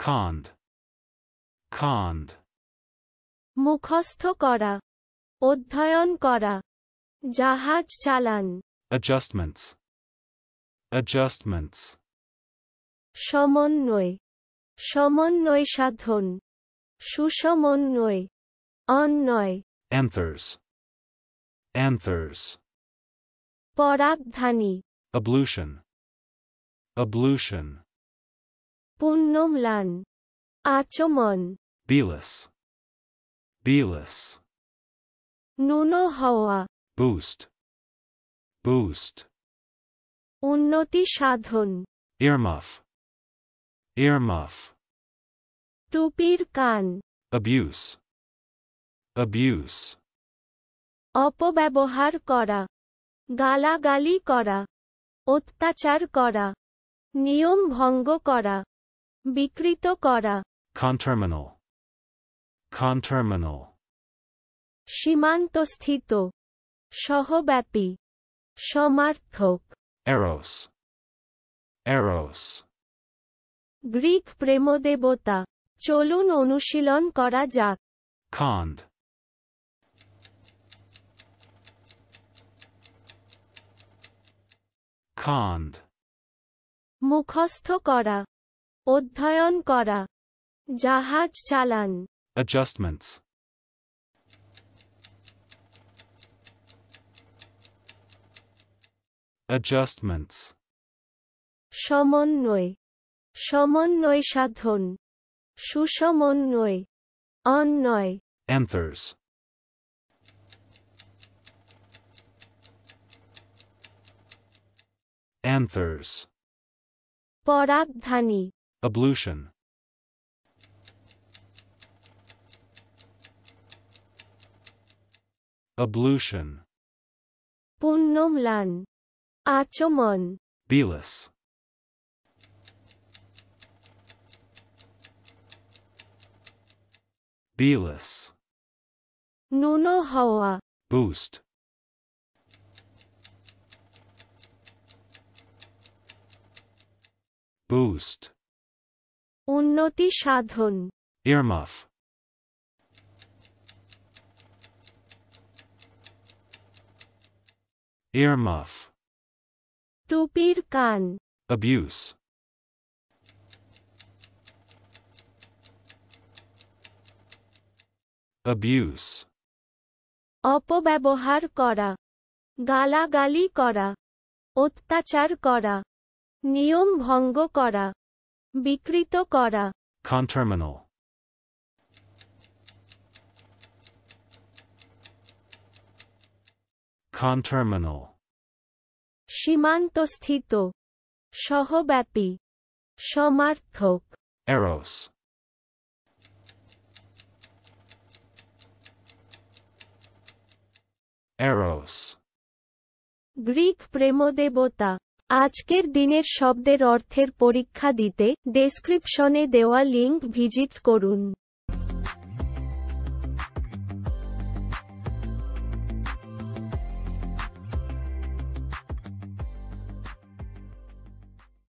Conned. Conned. মুখস্থ করা, অধ্যয়ন করা, জাহাজ চালান। Adjustments. Adjustments. সমন্বয়, সমন্বয় সাধন, সুসমন্বয়, অন্বয়। Anthers. Anthers. পরাগধানী, Ablution. Ablution. পুণ্যম্লান, আচমন। Belus. Belus. ন্যূন হওয়া, Boost. Boost. উন্নতি সাধন। Earmuff. Earmuff. টুপির কান, Abuse. Abuse. অপব্যবহার করা, গালাগালি করা, অত্যাচার করা, নিয়ম ভঙ্গ করা, বিকৃত করা। Conterminal. Conterminal. সীমান্তস্থিত, সহব্যাপী, সমার্থক। Eros. Eros. গ্রিক প্রেমদেবতা। চলুন অনুশীলন করা যাক। Conned. Conned. মুখস্থ করা, অধ্যয়ন করা, জাহাজ চালান। Adjustments. Adjustments. সমন্বয়, সমন্বয় সাধন, সুসমন্বয়, অন্বয়। Anthers. Anthers. পরাগধানী, Ablution. Ablution. পুণ্যম্লান, আচমন। Belus. Belus. ন্যূন হওয়া, Boost. Boost. উন্নতি সাধন। Earmuff. Earmuff. টুপির কান, Abuse. Abuse. অপব্যবহার করা, গালাগালি করা, অত্যাচার করা, নিয়ম ভঙ্গ করা, বিকৃত করা। Conterminal. Conterminal. সীমান্তস্থিত, সহব্যাপী, সমার্থক। Eros. Eros. গ্রিক প্রেমদেবতা। আজকের দিনের শব্দের অর্থের পরীক্ষা দিতে ডেসক্রিপশনে দেওয়া লিংক ভিজিট করুন।